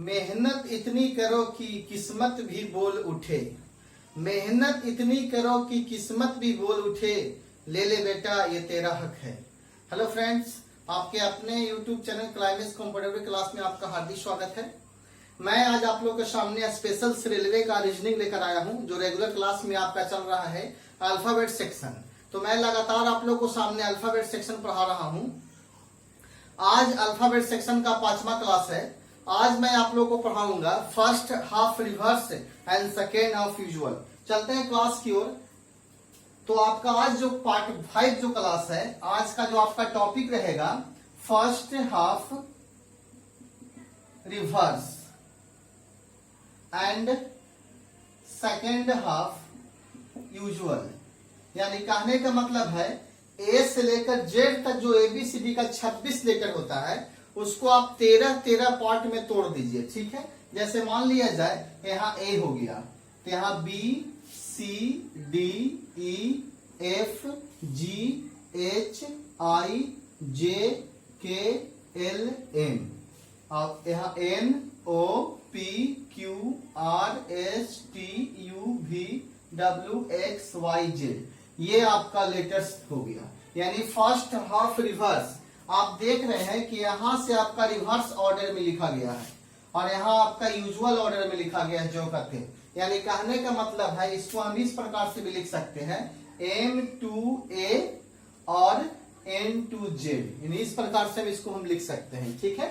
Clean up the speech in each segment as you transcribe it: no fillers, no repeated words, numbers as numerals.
मेहनत इतनी करो कि किस्मत भी बोल उठे। मेहनत इतनी करो कि किस्मत भी बोल उठे। ले ले बेटा ये तेरा हक है। हेलो फ्रेंड्स, आपके अपने YouTube channel climax competitive class में आपका हार्दिक स्वागत है। मैं आज आप लोगों के सामने स्पेशल रेलवे का रीजनिंग लेकर आया हूं, जो रेगुलर क्लास में आपका चल रहा है अल्फाबेट सेक्शन। तो मैं लगातार आप लोगों को सामने अल्फाबेट सेक्शन पढ़ा रहा हूं। आज अल्फाबेट सेक्शन का 5वां क्लास है। आज मैं आप लोगों को पढ़ाऊंगा first half reverse and second half usual. चलते हैं क्लास की ओर। तो आपका आज जो पार्ट 5 जो क्लास है, आज का जो आपका टॉपिक रहेगा first half reverse and second half usual. यानी कहने का मतलब है ए से लेकर जेड तक जो एबीसीडी का 26 लेटर होता है उसको आप 13 पार्ट में तोड़ दीजिए। ठीक है, जैसे मान लिया जाए यहाँ ए हो गया, तो यहाँ B C D E F G H I J K L M, और यहाँ N O P Q R S T U V W X Y Z, ये आपका लेटर्स हो गया। यानी फर्स्ट हाफ रिवर्स आप देख रहे हैं कि यहां से आपका रिवर्स ऑर्डर में लिखा गया है और यहाँ आपका यूजुअल ऑर्डर में लिखा गया है जो कहते हैं। यानी कहने का मतलब है इसको हम इस प्रकार से भी लिख सकते हैं M to A और N to Z, यानी इस प्रकार से इसको हम लिख सकते हैं। ठीक है,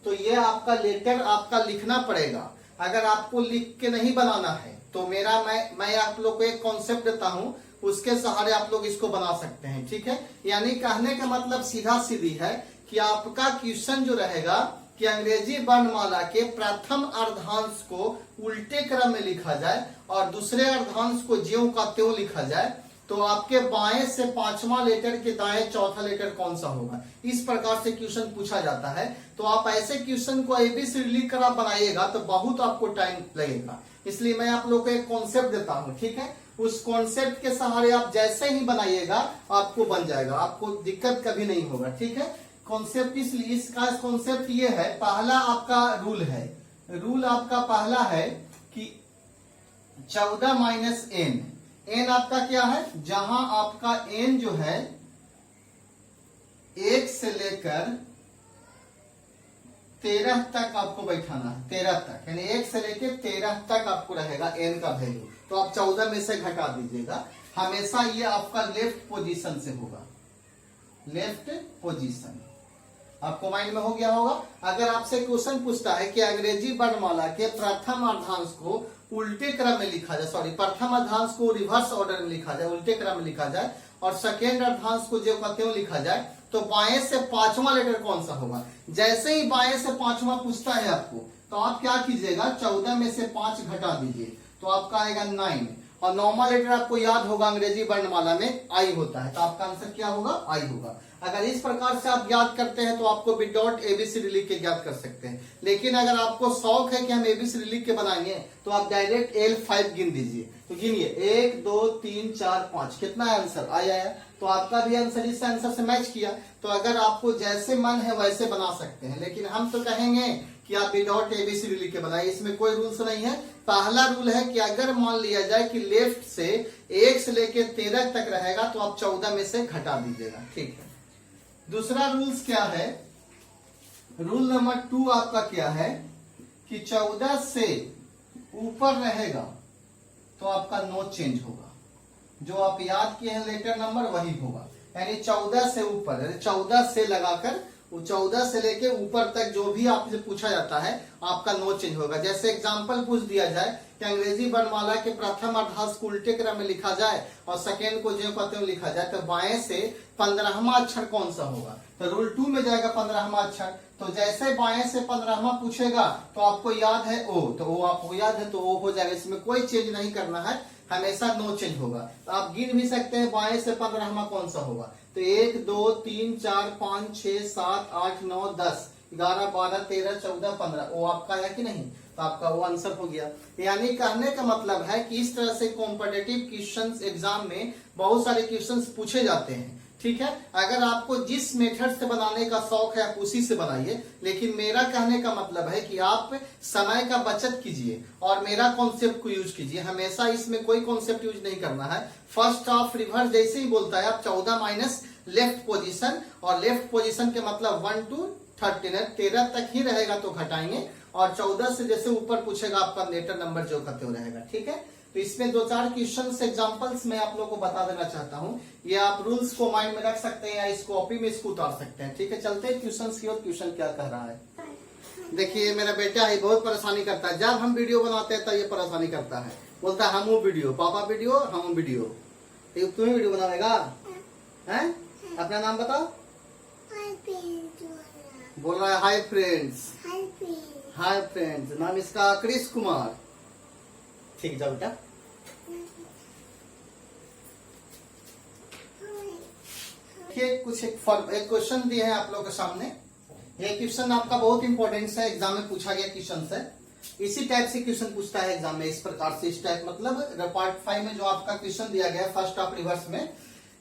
तो ये आपका लेटर आपका लिखना पड़ेगा। अगर आपको लिख के नहीं बनाना है तो मैं आप लोग को एक कॉन्सेप्ट देता हूं, उसके सहारे आप लोग इसको बना सकते हैं। ठीक है, यानी कहने का मतलब सीधा सीधी है कि आपका क्वेश्चन जो रहेगा कि अंग्रेजी वर्णमाला के प्रथम अर्धांश को उल्टे क्रम में लिखा जाए और दूसरे अर्धांश को ज्यों का त्यों लिखा जाए, तो आपके बाएं से 5वां लेटर के दाएं चौथा लेटर कौन सा होगा, इस प्रकार से क्वेश्चन पूछा जाता है। तो आप ऐसे क्वेश्चन को एबीसीडी लिख कर आप बनाइएगा तो बहुत आपको टाइम लगेगा। इसलिए मैं आप लोग को एक कॉन्सेप्ट देता हूं। ठीक है, उस कॉन्सेप्ट के सहारे आप जैसे ही बनाइएगा आपको बन जाएगा, आपको दिक्कत कभी नहीं होगा। ठीक है, कॉन्सेप्ट इसलिए इसका कॉन्सेप्ट ये है, पहला आपका रूल है, रूल आपका पहला है कि 14 माइनस एन। एन आपका क्या है, जहां आपका एन जो है 1 से लेकर 13 तक आपको बैठाना है, 13 तक, यानी 1 से लेकर 13 तक आपको रहेगा एन का वैल्यू। तो आप 14 में से घटा दीजिएगा। हमेशा ये आपका लेफ्ट पोजीशन से होगा, लेफ्ट पोजीशन। आपको माइंड में हो गया होगा। अगर आपसे क्वेश्चन पूछता है कि अंग्रेजी वर्णमाला के प्रथम अर्धांश को उल्टे क्रम में लिखा जाए, सॉरी प्रथम अर्धांश को रिवर्स ऑर्डर में लिखा जाए, उल्टे क्रम में लिखा जाए, और सेकेंड अर्धांश को जो त्यों लिखा जाए, तो बाएं से 5वां लेटर कौन सा होगा। जैसे ही बाएं से 5वां पूछता है आपको, तो आप क्या कीजिएगा, 14 में से 5 घटा दीजिए, तो आपका आएगा 9। और नॉर्मल लेटर आपको याद होगा अंग्रेजी वर्णमाला में आई होता है, तो आपका आंसर क्या होगा, आई होगा। अगर इस प्रकार से आप याद करते हैं तो आपको विदाउट एबीसीडी लिख के याद कर सकते हैं। लेकिन अगर आपको शौक है कि हम एबीसीडी लिख के बनाएंगे तो आप डायरेक्ट L5 गिन दीजिए। तो गिनिए 1 2 3 4 5, कितना है आंसर, आया। तो आपका भी आंसर इस आंसर से मैच किया। तो अगर आपको जैसे मन है वैसे बना सकते हैं, लेकिन हम तो कहेंगे कि आप विदाउट एबीसीडी लिख के बनाइए, इसमें कोई रूल्स नहीं है। पहला रूल है कि अगर मान लिया जाए कि लेफ्ट से 1 से लेकर 13 तक रहेगा तो आप 14 में से घटा दीजिएगा। ठीक है, दूसरा रूल्स क्या है, रूल नंबर 2 आपका क्या है कि 14 से ऊपर रहेगा तो आपका नो चेंज होगा, जो आप याद किए हैं लेटर नंबर वही होगा। यानी 14 से ऊपर, 14 से लगाकर 14 से लेके ऊपर तक जो भी आपसे पूछा जाता है आपका नो चेंज होगा। जैसे एग्जांपल पूछ दिया जाए कि अंग्रेजी वर्णमाला के प्रथम अर्धांश को उल्टे क्रम में लिखा जाए और सेकेंड को जो कहते हैं लिखा जाए, तो बाएं से 15वां अक्षर कौन सा होगा, तो रूल 2 में जाएगा 15वां अक्षर। तो जैसे बाएं से 15वां पूछेगा तो आपको याद है ओ, तो ओ आपको याद है तो ओ हो जाएगा, इसमें कोई चेंज नहीं करना है, हमेशा नो चेंज होगा। तो आप गिन भी सकते हैं बाएं से 15वां कौन सा होगा, तो 1 2 3 4 5 6 7 8 9 10 11 12 13 14 15, वो आपका है कि नहीं, तो आपका वो आंसर हो गया। यानी कहने का मतलब है कि इस तरह से कॉम्पिटिटिव क्वेश्चंस एग्जाम में बहुत सारे क्वेश्चंस पूछे जाते हैं। ठीक है। अगर आपको जिस मेथड से बनाने का शौक है आप उसी से बनाइए, लेकिन मेरा कहने का मतलब है कि आप समय का बचत कीजिए और मेरा कॉन्सेप्ट को यूज कीजिए। हमेशा इसमें कोई कॉन्सेप्ट यूज नहीं करना है। फर्स्ट ऑफ रिवर्स जैसे ही बोलता है आप 14 माइनस लेफ्ट पोजीशन, और लेफ्ट पोजीशन के मतलब 1 to 13 13 तक ही रहेगा तो घटाएंगे, और 14 से जैसे ऊपर पूछेगा आपका लेटर नंबर जो करते हुए रहेगा। ठीक है, तो इसमें 2-4 क्वेश्चन एग्जांपल्स मैं आप लोगों को बता देना चाहता हूं। ये आप रूल्स को माइंड में रख सकते हैं या इस कॉपी में इसको उतार सकते हैं। ठीक है, चलते हैं क्वेश्चन की और। क्वेश्चन क्या कह रहा है, देखिए मेरा बेटा है बहुत परेशानी करता है। जब हम वीडियो बनाते हैं तो ये परेशानी करता है, बोलता है हम वीडियो, पापा वीडियो, हम वीडियो। तुम्हें वीडियो बनाएगा है? अपना नाम बताओ। बोल रहा है हाय फ्रेंड्स। हाय फ्रेंड्स, नाम इसका कृष कुमार। ठीक, जाओ बेटा। कुछ एक क्वेश्चन दिए हैं आप लोगों के सामने। ये क्वेश्चन आपका बहुत इंपॉर्टेंट है, एग्जाम में पूछा गया क्वेश्चन है। इसी टाइप से क्वेश्चन पूछता है एग्जाम में, इस प्रकार से, इस टाइप मतलब पार्ट 5 में जो आपका क्वेश्चन दिया गया फर्स्ट ऑफ रिवर्स में,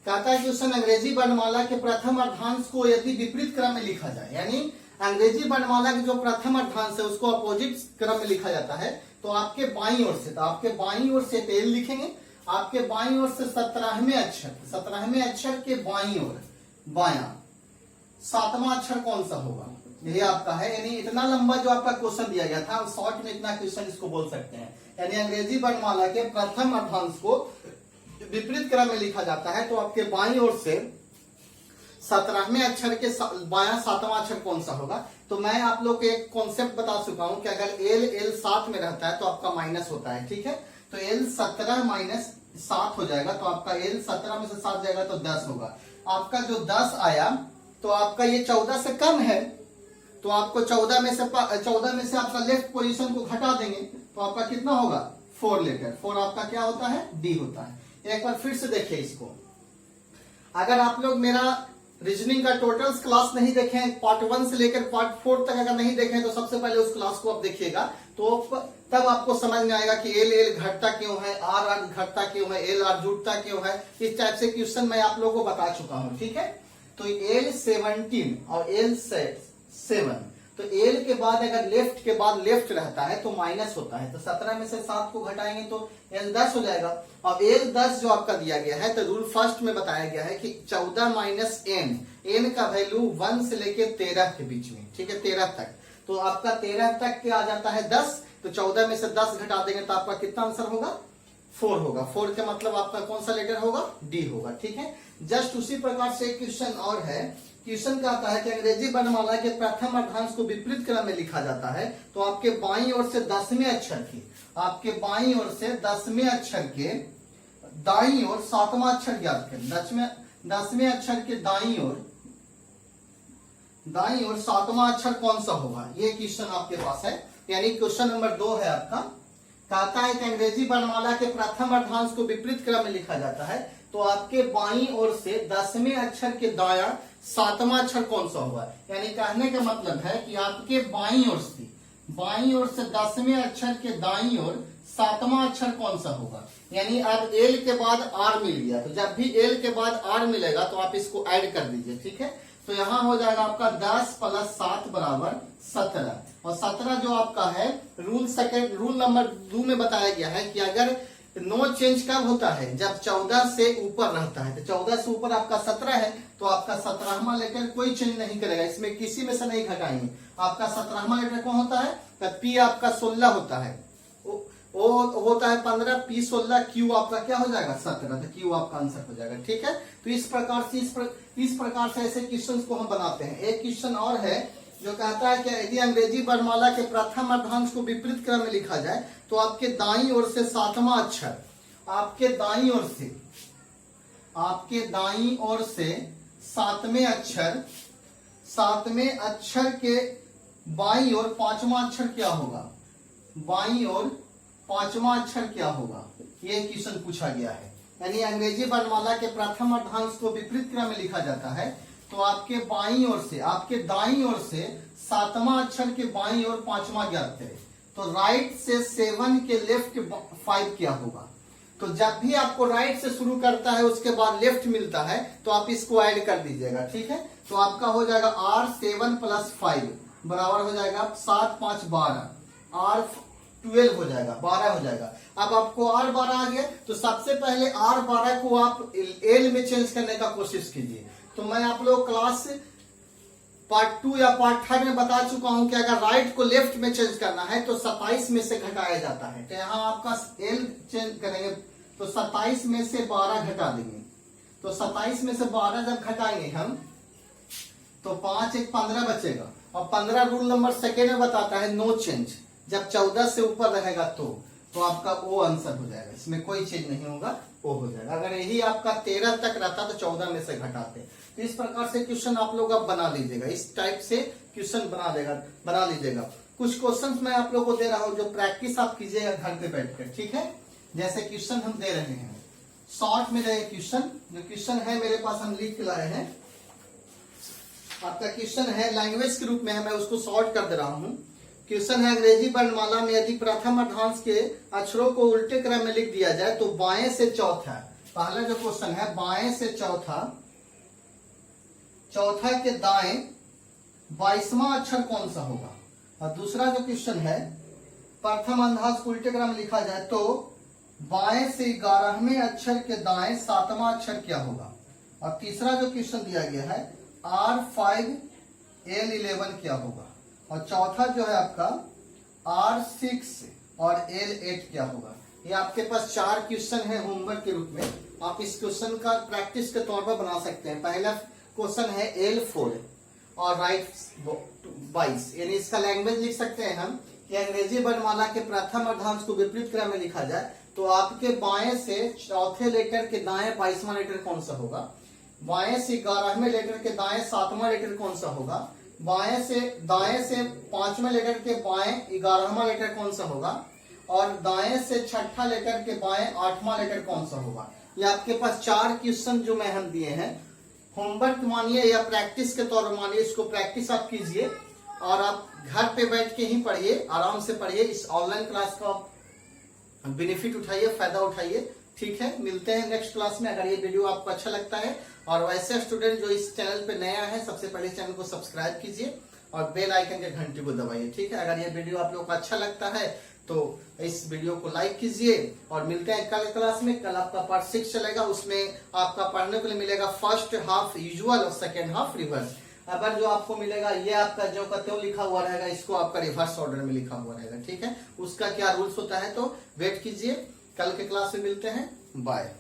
कहता है क्वेश्चन अंग्रेजी वर्णमाला के प्रथम अर्धांश को यदि विपरीत क्रम में लिखा जाए, यानी अंग्रेजी वर्णमाला के जो प्रथम अर्धांश है उसको अपोजिट क्रम में लिखा जाता है, तो आपके बाईं ओर से, तो आपके बाईं ओर से तेल लिखेंगे, आपके बाईं ओर से 17वें अक्षर, 17वें अक्षर के बाईं ओर बायां 7वां अक्षर कौन सा होगा, ये आपका है। यानी इतना लंबा जो आपका क्वेश्चन दिया गया था, शॉर्ट में इतना क्वेश्चन इसको बोल सकते हैं। यानी अंग्रेजी वर्णमाला के प्रथम अर्धांश को विपरीत क्रम में लिखा जाता है, तो आपके बाईं ओर से 17वें अक्षर के बायां 7वां अक्षर कौन सा होगा। तो मैं आप लोग को एक कॉन्सेप्ट बता चुका हूं कि अगर एल 7 में रहता है तो आपका माइनस होता है। ठीक है, तो एल 17 माइनस 7 हो जाएगा, तो आपका एल 17 में से 7 जाएगा तो 10 होगा। आपका जो 10 आया तो आपका ये 14 से कम है, तो आपको 14 में से आपका लेफ्ट पोजीशन को घटा देंगे, तो आपका कितना होगा 4 लेटर। 4 आपका क्या होता है, डी होता है। एक बार फिर से देखिए इसको। अगर आप लोग मेरा रीजनिंग का टोटल्स क्लास नहीं देखें, पार्ट 1 से लेकर पार्ट 4 तक अगर नहीं देखें, तो सबसे पहले उस क्लास को आप देखिएगा, तो तब आपको समझ में आएगा कि एल घटता क्यों है, आर घटता क्यों है, एल आर जुड़ता क्यों है। इस टाइप से क्वेश्चन मैं आप लोगों को बता चुका हूं। ठीक है, तो एल 17 और एल 7, तो एल के बाद अगर लेफ्ट के बाद लेफ्ट रहता है तो माइनस होता है, तो 17 में से 7 को घटाएंगे तो एल 10 हो जाएगा। और एल 10 जो आपका दिया गया है, तो रूल फर्स्ट में बताया गया है कि 14 माइनस एन का वैल्यू 1 से लेके 13 के बीच में। ठीक है, 13 तक, तो आपका 13 तक के आ जाता है 10, तो 14 में से 10 घटा देंगे तो आपका कितना आंसर होगा, 4 होगा। 4 के मतलब आपका कौन सा लेटर होगा, डी होगा। ठीक है, जस्ट उसी प्रकार से एक क्वेश्चन और है। क्वेश्चन कहता है कि अंग्रेजी वर्णमाला के प्रथम अर्धांश को विपरीत क्रम में लिखा जाता है, तो आपके बाईं ओर से 10वें अक्षर के, आपके बाईं ओर से 10वें अक्षर के दाईं ओर 7वां अक्षर याद करें। 10वें अक्षर के दाईं ओर 7वां अक्षर कौन सा होगा, ये क्वेश्चन आपके पास है। यानी क्वेश्चन नंबर 2 है आपका। कहता है कि अंग्रेजी वर्णमाला के प्रथम अर्धांश को विपरीत क्रम में लिखा जाता है, तो आपके बाईं ओर से 10वें अक्षर के दायां 7वां अक्षर कौन सा होगा। यानी कहने का मतलब है कि आपके बाईं ओर से 10वें अक्षर के दाईं ओर 7वां अक्षर कौन सा होगा। यानी अब एल के बाद आर मिल गया, तो जब भी एल के बाद आर मिलेगा तो आप इसको ऐड कर दीजिए। ठीक है, तो यहां हो जाएगा आपका 10 + 7 = 17, और 17 जो आपका है रूल नंबर 2 में बताया गया है कि अगर नो चेंज कब होता है, जब 14 से ऊपर रहता है। तो 14 से ऊपर आपका 17 है, तो आपका 17वां लेटर कोई चेंज नहीं करेगा, इसमें किसी में से नहीं घटाएंगे। आपका 17वां लेटर कौन होता है, तो पी आपका 16 होता है, ओ होता है 15, पी 16, क्यू आपका क्या हो जाएगा 17, तो क्यू आपका आंसर हो जाएगा। ठीक है, तो इस प्रकार से ऐसे क्वेश्चन को हम बनाते हैं। एक क्वेश्चन और है जो कहता है कि यदि अंग्रेजी वर्णमाला के प्रथम अर्धांश को विपरीत क्रम में लिखा जाए, तो आपके दाईं ओर से 7वां अक्षर, आपके दाईं ओर से 7वें अक्षर के बाईं ओर 5वां अक्षर क्या होगा, बाईं ओर 5वां अक्षर क्या होगा, ये क्वेश्चन पूछा गया है। यानी अंग्रेजी वर्णमाला के प्रथम अर्धांश को विपरीत क्रम में लिखा जाता है, तो आपके दाईं ओर से 7वां अक्षर के बाईं ओर 5वां ज्ञात करें, तो राइट से 7 के लेफ्ट 5 क्या होगा। तो जब भी आपको राइट से शुरू करता है उसके बाद लेफ्ट मिलता है तो आप इसको ऐड कर दीजिएगा, ठीक है। तो आपका हो जाएगा R7 + 5 बराबर हो जाएगा 7 × 5 = 12, R12 हो जाएगा, 12 हो जाएगा। अब आपको R12 आ गया तो सबसे पहले R12 को आप L में चेंज करने का कोशिश कीजिए। तो मैं आप लोग क्लास पार्ट 2 या पार्ट 3 में बता चुका हूं कि अगर राइट को लेफ्ट में चेंज करना है तो 27 में से घटाया जाता है। तो यहाँ आपका L चेंज करेंगे तो 27 में से 12 घटा देंगे। तो 27 में से 12 जब घटाएंगे हम तो 5 × 1 = 15 बचेगा। और 15 रूल नंबर सेकेंड में बताता है नो चेंज, जब 14 से ऊपर रहेगा तो आपका O आंसर हो जाएगा, इसमें कोई चेंज नहीं होगा, O हो जाएगा। अगर यही आपका 13 तक रहता तो 14 में से घटाते। तो इस प्रकार से क्वेश्चन आप लोग अब बना लीजिएगा, इस टाइप से क्वेश्चन बना लीजिएगा। कुछ क्वेश्चंस मैं आप लोग को दे रहा हूं जो प्रैक्टिस आप कीजिएगा घर पे बैठकर, ठीक है। जैसे क्वेश्चन हम दे रहे हैं शॉर्ट में रहे क्वेश्चन, जो क्वेश्चन है मेरे पास हम लिख के लाए हैं। आपका क्वेश्चन है लैंग्वेज के रूप में है, मैं उसको शॉर्ट कर दे रहा हूं। क्वेश्चन है अंग्रेजी वर्णमाला में यदि प्रथम अर्धांश के अक्षरों को उल्टे क्रम में लिख दिया जाए तो बाएं से चौथा, पहला जो क्वेश्चन है बाएं से चौथा, चौथा के दाएं 22वां अक्षर कौन सा होगा। और दूसरा जो क्वेश्चन है प्रथम अर्धांश को उल्टे क्रम में लिखा जाए तो बाएं से 11वें अक्षर के दाएं 7वां अक्षर क्या होगा। और तीसरा जो क्वेश्चन दिया गया है R5 L11 क्या होगा। और चौथा जो है आपका R6 और L8 क्या होगा। ये आपके पास 4 क्वेश्चन है होमवर्क के रूप में, आप इस क्वेश्चन का प्रैक्टिस के तौर पर बना सकते हैं। पहला क्वेश्चन है L4 और राइट 22, यानी इसका लैंग्वेज लिख सकते हैं हम कि अंग्रेजी वर्णमाला के प्रथम अर्धांश को विपरीत क्रम में लिखा जाए तो आपके बाएं से चौथे लेटर के दाएं 22वां लेटर कौन सा होगा, बाएं से 11वें लेटर के दाएं 7वां लेटर कौन सा होगा, बाएं से दाएं से 5वें लेटर के बाएं 11वां लेटर कौन सा होगा, और दाएं से 6ठा लेटर के बाएं 8वां लेटर कौन सा होगा। ये आपके पास 4 क्वेश्चन जो मैं हम दिए हैं, होमवर्क मानिए या प्रैक्टिस के तौर पर मानिए, इसको प्रैक्टिस आप कीजिए और आप घर पे बैठ के ही पढ़िए, आराम से पढ़िए। इस ऑनलाइन क्लास का बेनिफिट उठाइए, फायदा उठाइए, ठीक है। मिलते हैं नेक्स्ट क्लास में। अगर ये वीडियो आपको अच्छा लगता है और वैसे स्टूडेंट जो इस चैनल पे नया है, सबसे पहले चैनल को सब्सक्राइब कीजिए और बेल आइकन के घंटी को दबाइए, ठीक है। अगर ये वीडियो आप लोग को अच्छा लगता है तो इस वीडियो को लाइक कीजिए और मिलते हैं कल क्लास में। कल आपका पार्ट 6 चलेगा, उसमें आपका पढ़ने के लिए मिलेगा फर्स्ट हाफ यूजुअल और सेकेंड हाफ रिवर्स। अगर जो आपको मिलेगा ये आपका जो का त्यों लिखा हुआ रहेगा, इसको आपका रिवर्स ऑर्डर में लिखा हुआ रहेगा, ठीक है। उसका क्या रूल्स होता है तो वेट कीजिए, कल के क्लास में मिलते हैं, बाय।